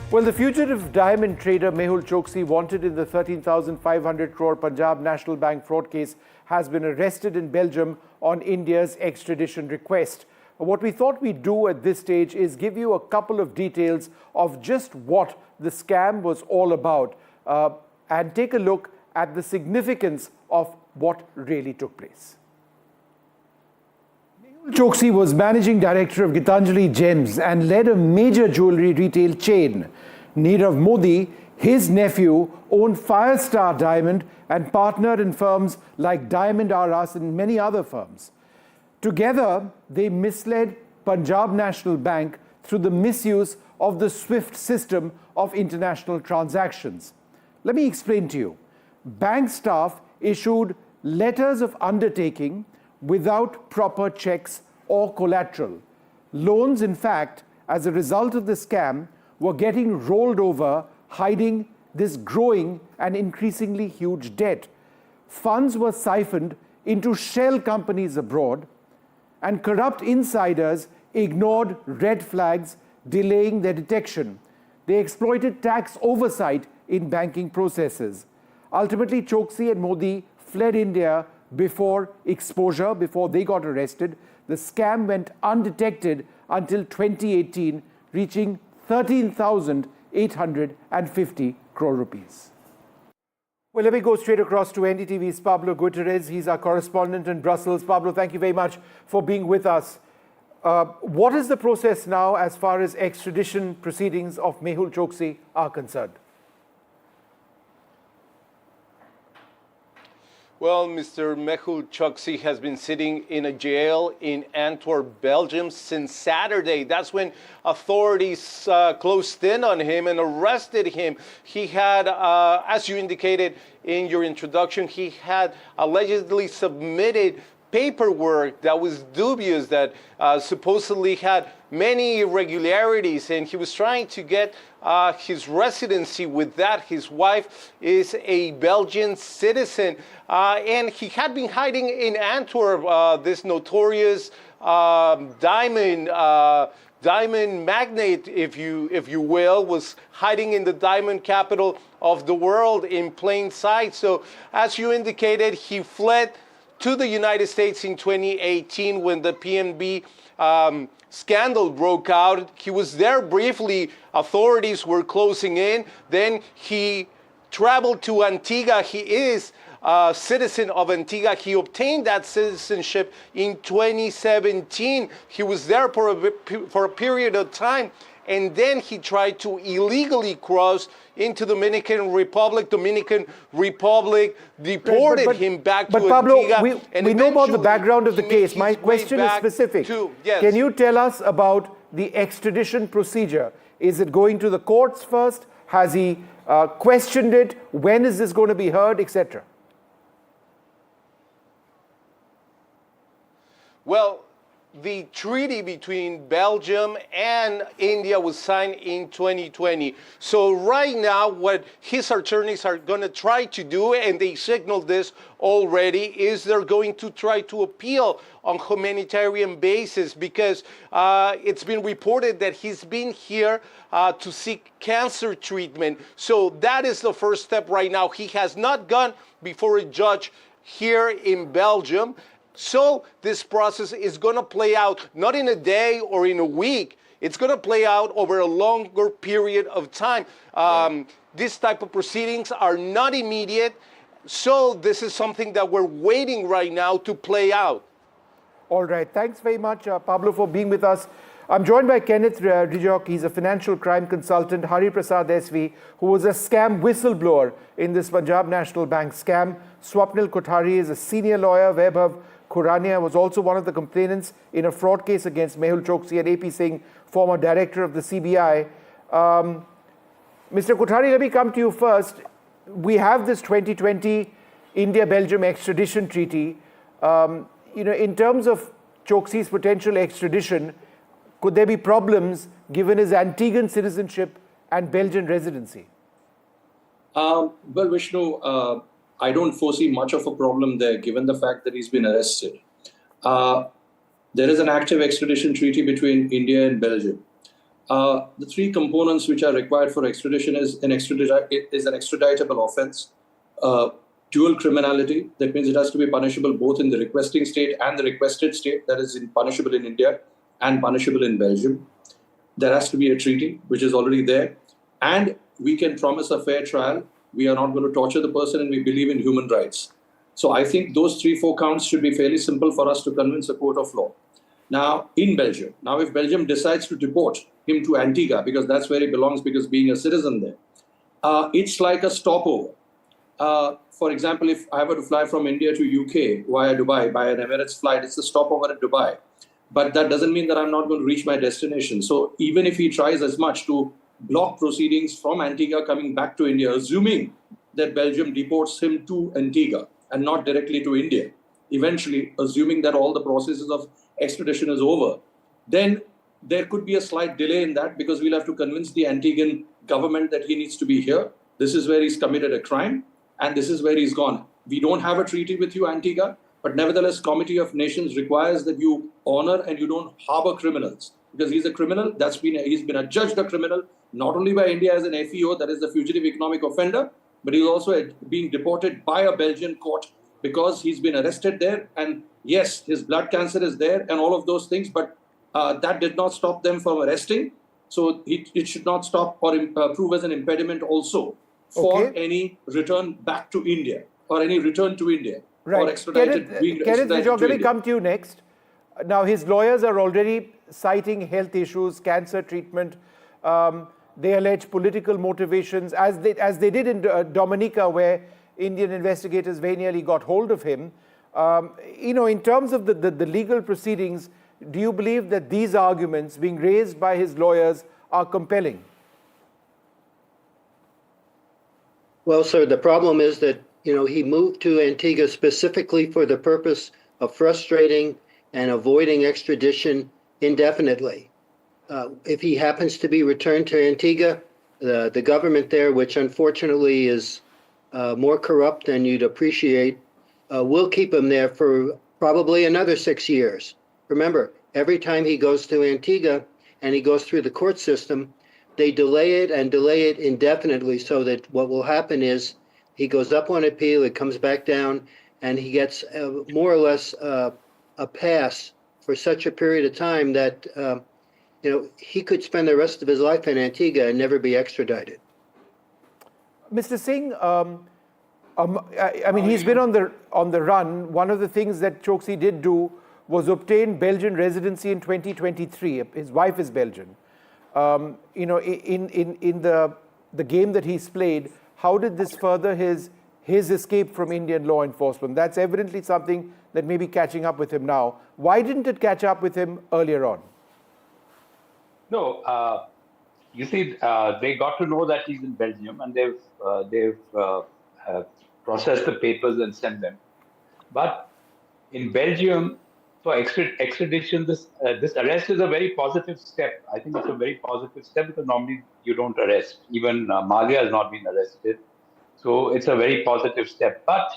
Well, the fugitive diamond trader Mehul Choksi, wanted in the 13,500 crore Punjab National Bank fraud case, has been arrested in Belgium on India's extradition request. What we thought we'd do at this stage is give you a couple of details of just what the scam was all about and take a look at the significance of what really took place. Choksi was managing director of Gitanjali Gems and led a major jewellery retail chain. Nirav Modi, his nephew, owned Firestar Diamond and partnered in firms like Diamond R Us and many other firms. Together, they misled Punjab National Bank through the misuse of the SWIFT system of international transactions. Let me explain to you. Bank staff issued letters of undertaking without proper checks or collateral. Loans, in fact, as a result of the scam, were getting rolled over, hiding this growing and increasingly huge debt. Funds were siphoned into shell companies abroad, and corrupt insiders ignored red flags, delaying their detection. They exploited tax oversight in banking processes. Ultimately, Choksi and Modi fled India before exposure, before they got arrested. The scam went undetected until 2018, reaching 13,850 crore rupees. Well, let me go straight across to NDTV's Pablo Gutierrez. He's our correspondent in Brussels. Pablo, thank you very much for being with us. What is the process now as far as extradition proceedings of Mehul Choksi are concerned? Well, Mr. Mehul Choksi has been sitting in a jail in Antwerp, Belgium since Saturday. That's when authorities closed in on him and arrested him. He had, as you indicated in your introduction, he had allegedly submitted paperwork that was dubious, that supposedly had many irregularities, and he was trying to get his residency with that. His wife is a Belgian citizen, and he had been hiding in Antwerp. This notorious diamond magnate, if you will, was hiding in the diamond capital of the world in plain sight. So, as you indicated, he fled to the United States in 2018 when the PNB scandal broke out. He was there briefly. Authorities were closing in. Then he traveled to Antigua. He is a citizen of Antigua. He obtained that citizenship in 2017. He was there for a period of time. And then he tried to illegally cross into Dominican Republic. Dominican Republic deported him back to Pablo, Antigua. We know about the background of the case. My question is specific. Yes. Can you tell us about the extradition procedure? Is it going to the courts first? Has he questioned it? When is this going to be heard, etc.? Well, the treaty between Belgium and India was signed in 2020. So right now, what his attorneys are going to try to do, and they signaled this already, is they're going to try to appeal on humanitarian basis, because it's been reported that he's been here to seek cancer treatment. So that is the first step right now. He has not gone before a judge here in Belgium. So this process is going to play out not in a day or in a week. It's going to play out over a longer period of time. This type of proceedings are not immediate. So this is something that we're waiting right now to play out. All right. Thanks very much, Pablo, for being with us. I'm joined by Kenneth Rijok. He's a financial crime consultant. Hari Prasad SV, who was a scam whistleblower in this Punjab National Bank scam. Swapnil Kothari is a senior lawyer. Vaibhav Khurania was also one of the complainants in a fraud case against Mehul Choksi, and AP Singh, former director of the CBI. Mr. Kothari, let me come to you first. We have this 2020 India-Belgium extradition treaty. In terms of Choksi's potential extradition, could there be problems given his Antiguan citizenship and Belgian residency? Well, Vishnu, I don't foresee much of a problem there, given the fact that he's been arrested. There is an active extradition treaty between India and Belgium. The three components which are required for extradition is an extraditable offense, dual criminality, that means it has to be punishable both in the requesting state and the requested state, that is punishable in India and punishable in Belgium. There has to be a treaty, which is already there, and we can promise a fair trial. We are not going to torture the person, and we believe in human rights. So I think those 3-4 counts should be fairly simple for us to convince a court of law. Now, in Belgium, if Belgium decides to deport him to Antigua, because that's where he belongs, because being a citizen there, it's like a stopover. For example, if I were to fly from India to UK via Dubai by an Emirates flight, it's a stopover at Dubai. But that doesn't mean that I'm not going to reach my destination. So even if he tries as much to block proceedings from Antigua coming back to India, assuming that Belgium deports him to Antigua and not directly to India, eventually assuming that all the processes of extradition is over, then there could be a slight delay in that, because we'll have to convince the Antiguan government that he needs to be here. This is where he's committed a crime, and this is where he's gone. We don't have a treaty with you, Antigua, but nevertheless, Committee of Nations requires that you honor and you don't harbor criminals, because he's a criminal. He's been adjudged a criminal, not only by India as an FEO, that is the fugitive economic offender, but he's also being deported by a Belgian court because he's been arrested there. And yes, his blood cancer is there and all of those things, but that did not stop them from arresting. So it should not stop or prove as an impediment also for any return back to India or any return to India. Right. Or extradited, Kenneth, I'm going to come to you next. Now, his lawyers are already citing health issues, cancer treatment. They allege political motivations, as they did in Dominica, where Indian investigators very nearly got hold of him. In terms of the legal proceedings, do you believe that these arguments being raised by his lawyers are compelling? Well, sir, the problem is that he moved to Antigua specifically for the purpose of frustrating and avoiding extradition indefinitely. If he happens to be returned to Antigua, the government there, which unfortunately is more corrupt than you'd appreciate, will keep him there for probably another 6 years. Remember, every time he goes to Antigua and he goes through the court system, they delay it and delay it indefinitely, so that what will happen is he goes up on appeal, it comes back down, and he gets more or less a pass for such a period of time that he could spend the rest of his life in Antigua and never be extradited. Mr. Singh, I mean, he's been on the run. One of the things that Choksi did do was obtain Belgian residency in 2023. His wife is Belgian. In the game that he's played, how did this further his escape from Indian law enforcement? That's evidently something that may be catching up with him now. Why didn't it catch up with him earlier on? No, you see, they got to know that he's in Belgium, and they've processed the papers and sent them. But in Belgium, for extradition, this arrest is a very positive step. I think it's a very positive step, because normally you don't arrest. Even Malia has not been arrested. So it's a very positive step. But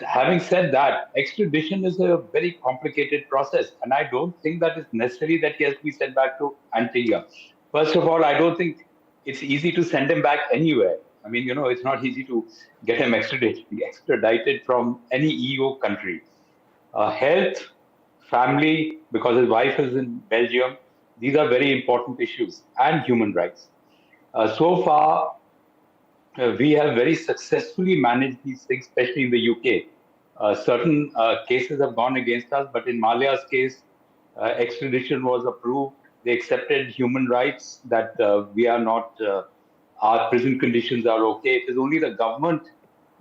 having said that, extradition is a very complicated process. And I don't think that it's necessary that he has to be sent back to Antigua. First of all, I don't think it's easy to send him back anywhere. I mean, it's not easy to get him extradited from any EU country. Health, family, because his wife is in Belgium, these are very important issues, and human rights. So far, we have very successfully managed these things, especially in the UK. Certain cases have gone against us, but in Malia's case, extradition was approved. They accepted human rights, that we are not, our prison conditions are okay. It is only the government,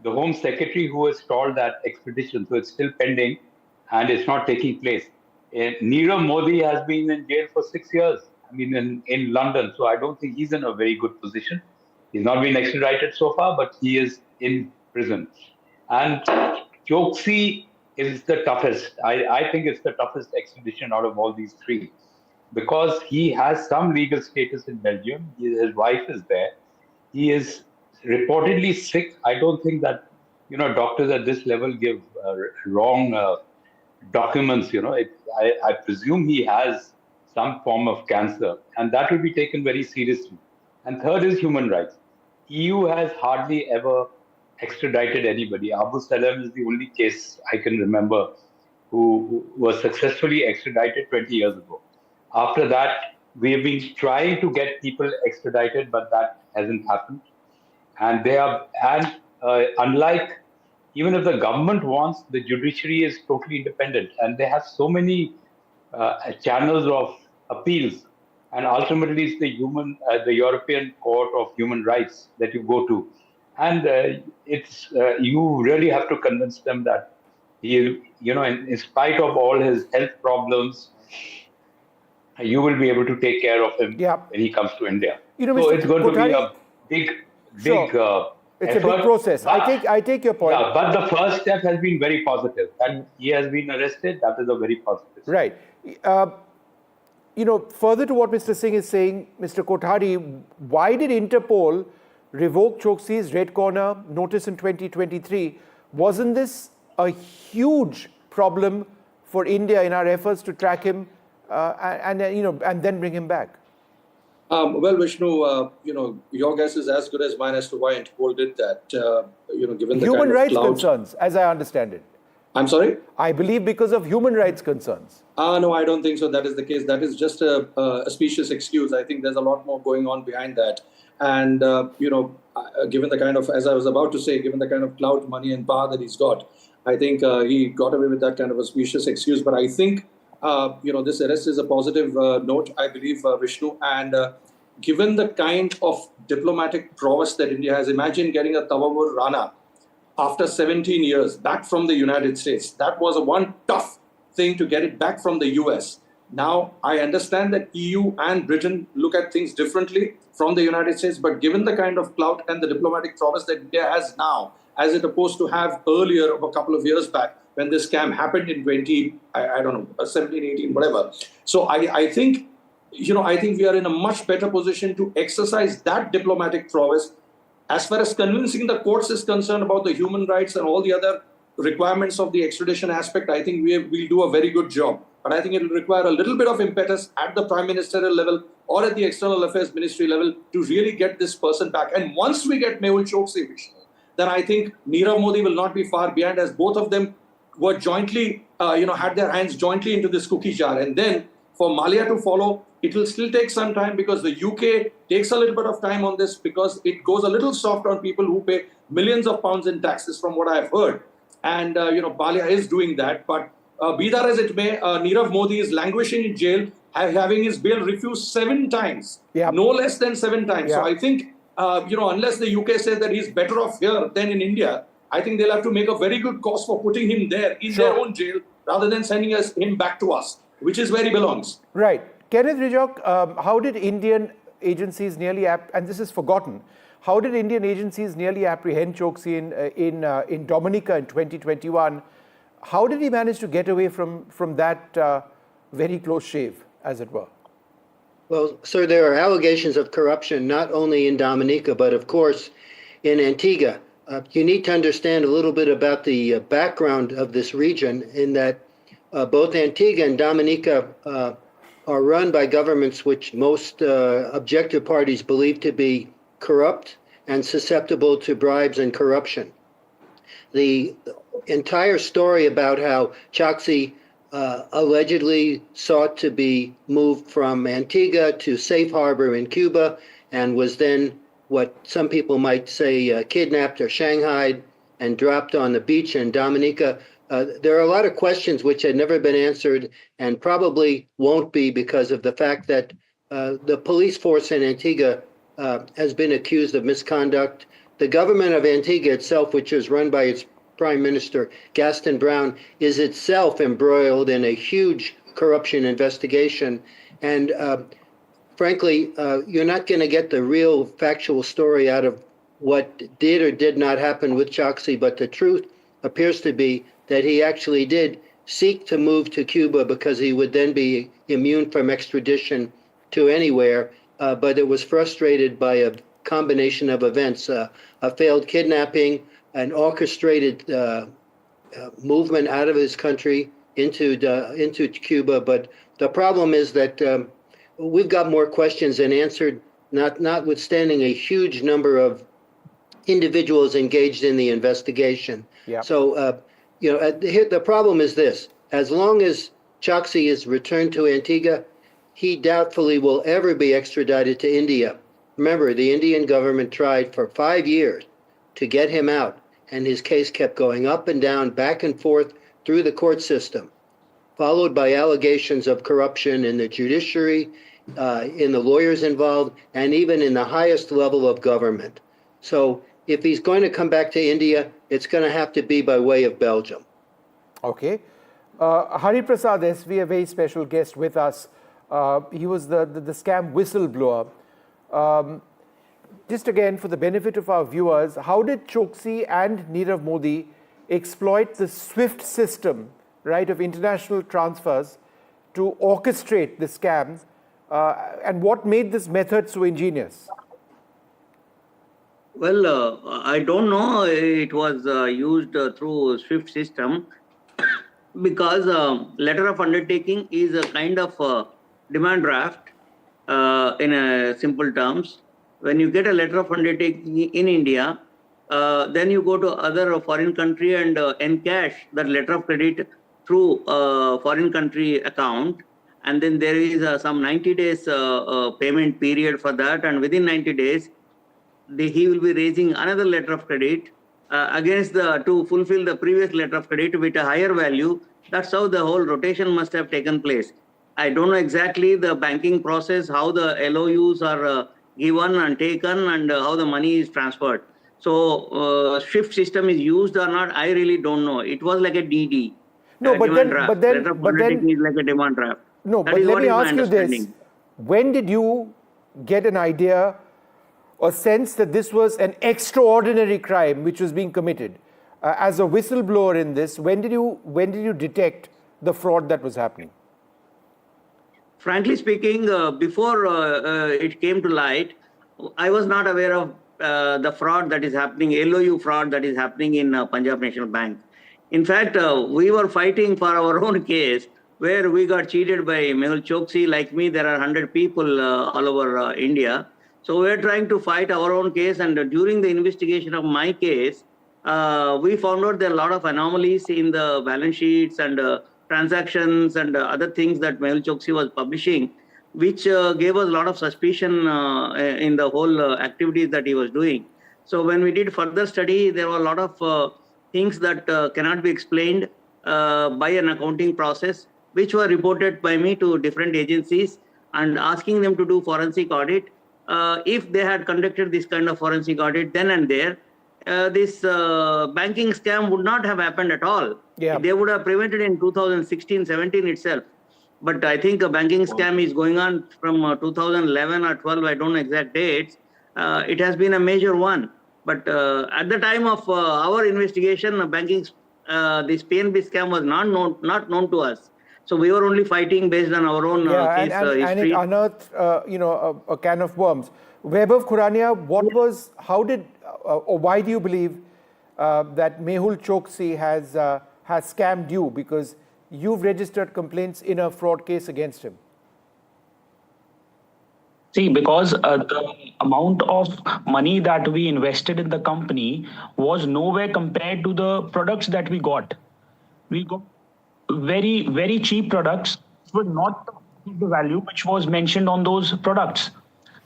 the Home Secretary, who has stalled that extradition. So it's still pending and it's not taking place. Nirav Modi has been in jail for 6 years, I mean, in London. So I don't think he's in a very good position. He's not been extradited so far, but he is in prison. And Choksi is the toughest. I think it's the toughest extradition out of all these three, because he has some legal status in Belgium. His wife is there. He is reportedly sick. I don't think that, doctors at this level give wrong documents. I presume he has some form of cancer, and that will be taken very seriously. And third is human rights. EU has hardly ever extradited anybody. Abu Salam is the only case I can remember who was successfully extradited 20 years ago. After that, we have been trying to get people extradited, but that hasn't happened. And unlike, even if the government wants, the judiciary is totally independent, and they have so many channels of appeals. And ultimately, it's the European Court of Human Rights that you go to, and you really have to convince them that in spite of all his health problems, you will be able to take care of him Yeah. when he comes to India. You know, So Mr. it's going to be Kothari, a big Sure. It's effort. a big process. But, I take your point. yeah, but the first step has been very positive. That he has been arrested, that is a very positive step. Right. Further to what Mr. Singh is saying, Mr. Kothari, why did Interpol revoke Choksi's Red Corner notice in 2023? Wasn't this a huge problem for India in our efforts to track him and then bring him back? Well, Vishnu, your guess is as good as mine as to why Interpol did that. Given the Human kind of rights clout. concerns, as I understand it. I'm sorry? I believe because of human rights concerns. No, I don't think so. That is the case. That is just a specious excuse. I think there's a lot more going on behind that. And, given the kind of, as I was about to say, given the kind of clout, money and power that he's got, I think he got away with that kind of a specious excuse. But I think, this arrest is a positive note, I believe, Vishnu. And given the kind of diplomatic prowess that India has, imagine getting a Tawamur Rana after 17 years back from the United States. That was one tough thing to get it back from the US. Now, I understand that EU and Britain look at things differently from the United States, but given the kind of clout and the diplomatic prowess that India has now, as it opposed to have earlier of a couple of years back when this scam happened in 17, 18, whatever. So I think we are in a much better position to exercise that diplomatic prowess. As far as convincing the courts is concerned about the human rights and all the other requirements of the extradition aspect, I think we'll do a very good job. But I think it will require a little bit of impetus at the prime ministerial level or at the external affairs ministry level to really get this person back. And once we get Mehul Choksi, then I think Nirav Modi will not be far behind, as both of them were jointly, had their hands jointly into this cookie jar. And then for Malia to follow, it will still take some time because the UK takes a little bit of time on this because it goes a little soft on people who pay millions of pounds in taxes, from what I've heard. And, Malia is doing that. But be that as it may, Nirav Modi is languishing in jail, having his bail refused 7 times, no less than 7 times. So I think, unless the UK says that he's better off here than in India, I think they'll have to make a very good cause for putting him there in their own jail rather than sending him back to us, which is where he belongs. Right. Kenneth Rijok, how did Indian agencies and this is forgotten, how did Indian agencies nearly apprehend Choksi in Dominica in 2021? How did he manage to get away from that very close shave, as it were? Well, sir, there are allegations of corruption not only in Dominica, but of course in Antigua. You need to understand a little bit about the background of this region, in that both Antigua and Dominica are run by governments which most objective parties believe to be corrupt and susceptible to bribes and corruption. The entire story about how Choksi allegedly sought to be moved from Antigua to safe harbor in Cuba and was then what some people might say kidnapped or shanghaied and dropped on the beach in Dominica. There are a lot of questions which had never been answered and probably won't be, because of the fact that the police force in Antigua has been accused of misconduct. The government of Antigua itself, which is run by its Prime Minister Gaston Brown, is itself embroiled in a huge corruption investigation. And frankly, you're not going to get the real factual story out of what did or did not happen with Choksi, but the truth appears to be that he actually did seek to move to Cuba because he would then be immune from extradition to anywhere, but it was frustrated by a combination of events, a failed kidnapping, an orchestrated movement out of his country into Cuba, but The problem is that we've got more questions than answered, notwithstanding a huge number of individuals engaged in the investigation. Yeah. So, here the problem is this: as long as Choksi is returned to Antigua, he doubtfully will ever be extradited to India. Remember, the Indian government tried for 5 years to get him out, and his case kept going up and down, back and forth through the court system, followed by allegations of corruption in the judiciary, in the lawyers involved, and even in the highest level of government. So if he's going to come back to India, it's going to have to be by way of Belgium. Okay. Hari Prasad SV, a very special guest with us. He was the scam whistleblower. Just again, for the benefit of our viewers, how did Choksi and Nirav Modi exploit the SWIFT system, right, of international transfers to orchestrate the scam? And what made this method so ingenious? Well, I don't know. It was used through SWIFT system because letter of undertaking is a kind of demand draft in simple terms. When you get a letter of undertaking in India, then you go to other foreign country and encash that letter of credit through foreign country account. And then there is some 90 days payment period for that. And within 90 days, he will be raising another letter of credit against to fulfill the previous letter of credit with a higher value. That's how the whole rotation must have taken place. I don't know exactly the banking process, how the LOUs are given and taken, and how the money is transferred. So SWIFT system is used or not, I really don't know. It was like a DD. No, but then is like a demand draft. No, but let me ask you this: when did you get an idea or sense that this was an extraordinary crime which was being committed? As a whistleblower in this, when did you detect the fraud that was happening? Frankly speaking, before it came to light, I was not aware of the fraud that is happening, LOU fraud that is happening in Punjab National Bank. In fact, we were fighting for our own case where we got cheated by Mehul Choksi. Like me, there are 100 people all over India. So we're trying to fight our own case. And during the investigation of my case, we found out there are a lot of anomalies in the balance sheets and transactions and other things that Mehul Choksi was publishing, which gave us a lot of suspicion in the whole activities that he was doing. So when we did further study, there were a lot of things that cannot be explained by an accounting process, which were reported by me to different agencies and asking them to do forensic audit. If they had conducted this kind of forensic audit then and there, this banking scam would not have happened at all. Yeah. They would have prevented in 2016-17 itself. But I think a banking scam is going on from 2011 or 12, I don't know exact dates. It has been a major one. But at the time of our investigation, this PNB scam was not known to us. So we were only fighting based on our own case history. And it unearthed, a can of worms. Vaibhav Khurania, or why do you believe that Mehul Choksi has scammed you? Because you've registered complaints in a fraud case against him. See, because the amount of money that we invested in the company was nowhere compared to the products that we got. We got very, very cheap products, which were not the value which was mentioned on those products.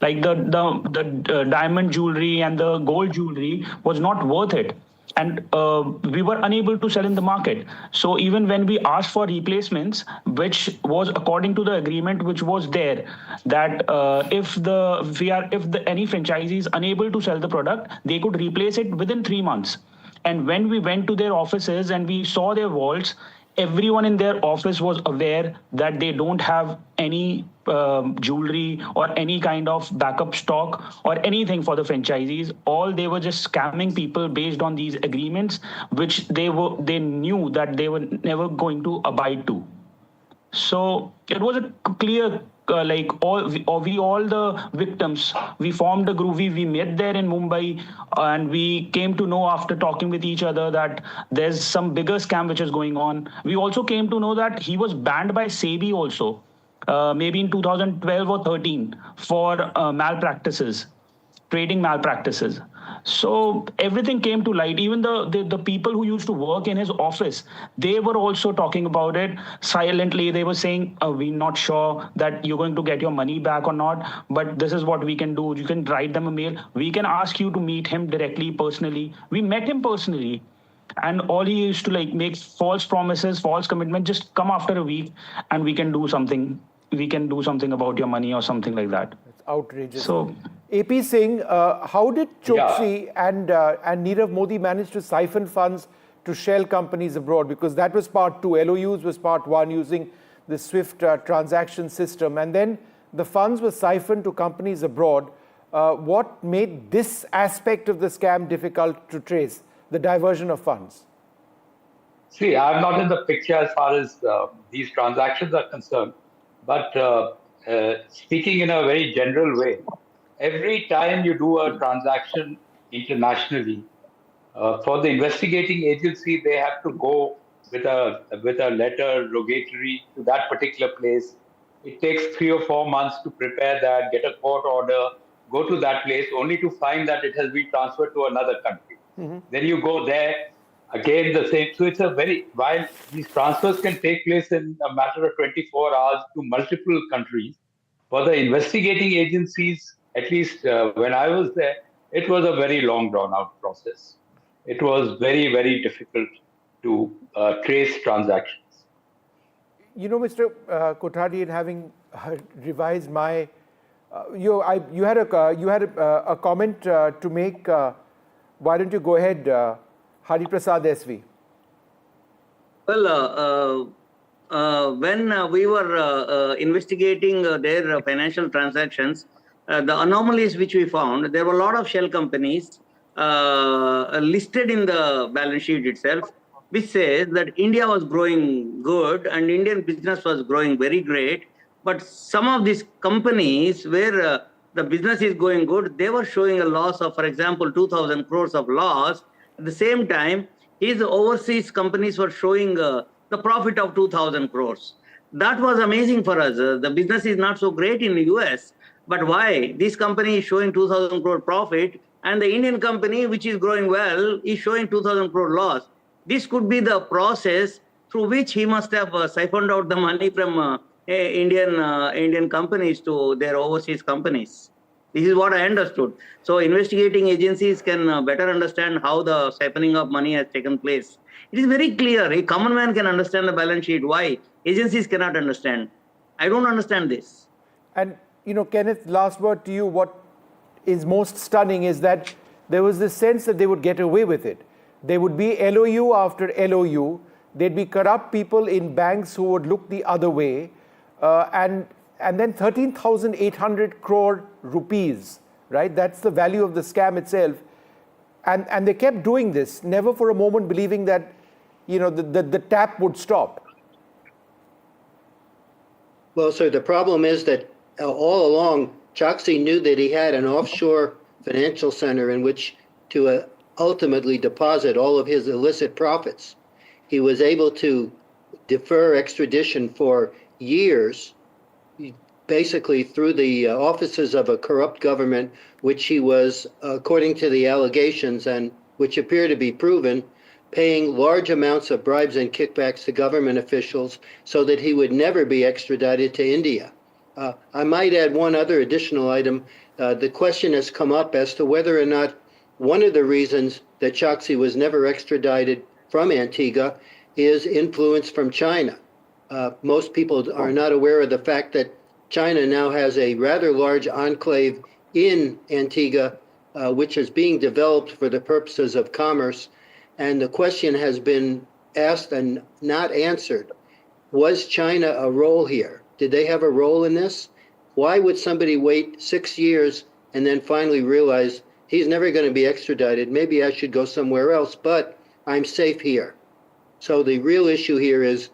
Like the diamond jewelry and the gold jewelry was not worth it. And we were unable to sell in the market. So even when we asked for replacements, which was according to the agreement which was there, that if any franchisee is unable to sell the product, they could replace it within 3 months. And when we went to their offices and we saw their vaults, everyone in their office was aware that they don't have any jewelry or any kind of backup stock or anything for the franchisees. All they were just scamming people based on these agreements, which they knew that they were never going to abide to. So it was a clear, all the victims, we formed a group, we met there in Mumbai, and we came to know after talking with each other that there's some bigger scam which is going on. We also came to know that he was banned by SEBI also. maybe in 2012 or 13 for malpractices, trading malpractices. So everything came to light. Even the people who used to work in his office, they were also talking about it silently. They were saying, we're not sure that you're going to get your money back or not, but this is what we can do. You can write them a mail. We can ask you to meet him directly, personally. We met him personally. And all he used to make false promises, false commitment, just come after a week and we can do something. We can do something about your money or something like that. It's outrageous. So, AP Singh, how did Choksi and Nirav Modi manage to siphon funds to shell companies abroad? Because that was part two. LOUs was part one, using the SWIFT transaction system. And then the funds were siphoned to companies abroad. What made this aspect of the scam difficult to trace, the diversion of funds? See, I'm not in the picture as far as these transactions are concerned, but speaking in a very general way, every time you do a transaction internationally, for the investigating agency, they have to go with a letter rogatory to that particular place. It takes 3 or 4 months to prepare that, get a court order, go to that place, only to find that it has been transferred to another country. Then you go there, again the same. So it's while these transfers can take place in a matter of 24 hours to multiple countries, for the investigating agencies, at least when I was there, it was a very long drawn out process. It was very, very difficult to trace transactions. You know, Mr. Kothari, in having revised my, you had a comment to make. Why don't you go ahead, Hari Prasad SV? Well, when we were investigating their financial transactions, the anomalies which we found, there were a lot of shell companies listed in the balance sheet itself, which says that India was growing good and Indian business was growing very great. But some of these companies where the business is going good, they were showing a loss of, for example, 2,000 crores of loss. At the same time, his overseas companies were showing the profit of 2,000 crores. That was amazing for us. The business is not so great in the US, but why? This company is showing 2,000 crore profit and the Indian company, which is growing well, is showing 2,000 crore loss. This could be the process through which he must have siphoned out the money from Indian companies to their overseas companies. This is what I understood. So investigating agencies can better understand how the siphoning of money has taken place. It is very clear. A common man can understand the balance sheet. Why? Agencies cannot understand. I don't understand this. And, you know, Kenneth, last word to you. What is most stunning is that there was this sense that they would get away with it. There would be LOU after LOU. There'd be corrupt people in banks who would look the other way. And then 13,800 crore rupees, right? That's the value of the scam itself. And they kept doing this, never for a moment believing that, you know, the tap would stop. Well, sir, the problem is that all along, Choksi knew that he had an offshore financial center in which to ultimately deposit all of his illicit profits. He was able to defer extradition for years, basically through the offices of a corrupt government, which he was, according to the allegations and which appear to be proven, paying large amounts of bribes and kickbacks to government officials so that he would never be extradited to India. I might add one other additional item. The question has come up as to whether or not one of the reasons that Choksi was never extradited from Antigua is influence from China. Most people are not aware of the fact that China now has a rather large enclave in Antigua, which is being developed for the purposes of commerce. And the question has been asked and not answered. Was China a role here? Did they have a role in this? Why would somebody wait 6 years and then finally realize he's never going to be extradited? Maybe I should go somewhere else, but I'm safe here. So the real issue here is,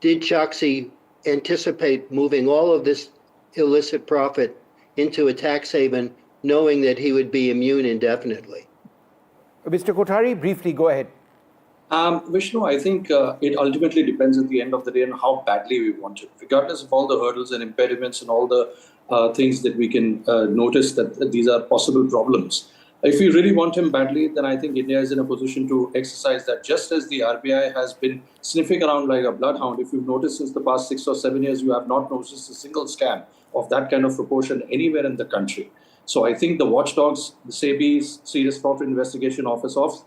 did Choksi anticipate moving all of this illicit profit into a tax haven, knowing that he would be immune indefinitely? Mr. Kothari, briefly, go ahead. Vishnu, I think it ultimately depends at the end of the day on how badly we want it. Regardless of all the hurdles and impediments and all the things that we can notice that these are possible problems. If we really want him badly, then I think India is in a position to exercise that. Just as the RBI has been sniffing around like a bloodhound, if you've noticed since the past 6 or 7 years, you have not noticed a single scam of that kind of proportion anywhere in the country. So I think the watchdogs, the SEBI's Serious Fraud Investigation Office of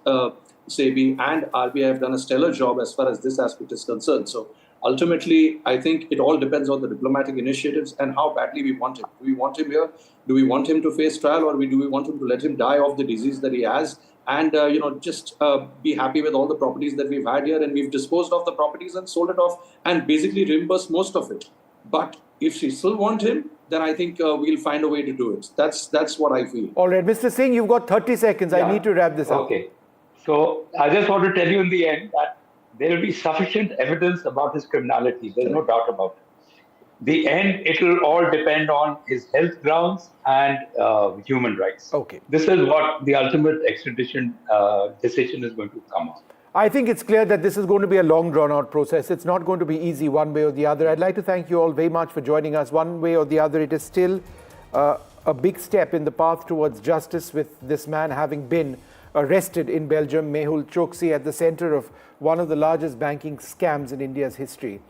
SEBI and RBI have done a stellar job as far as this aspect is concerned. So ultimately, I think it all depends on the diplomatic initiatives and how badly we want him. Do we want him here? Do we want him to face trial, or do we want him to let him die of the disease that he has and just be happy with all the properties that we've had here, and we've disposed of the properties and sold it off and basically reimbursed most of it. But if she still want him, then I think we'll find a way to do it. That's what I feel. All right, Mr. Singh, you've got 30 seconds. I need to wrap this up. Okay. So I just want to tell you in the end that there will be sufficient evidence about his criminality. There's no doubt about it. The end, it will all depend on his health grounds and human rights. Okay. This is what the ultimate extradition decision is going to come on. I think it's clear that this is going to be a long, drawn-out process. It's not going to be easy one way or the other. I'd like to thank you all very much for joining us. One way or the other, it is still a big step in the path towards justice, with this man having been arrested in Belgium, Mehul Choksi, at the center of one of the largest banking scams in India's history.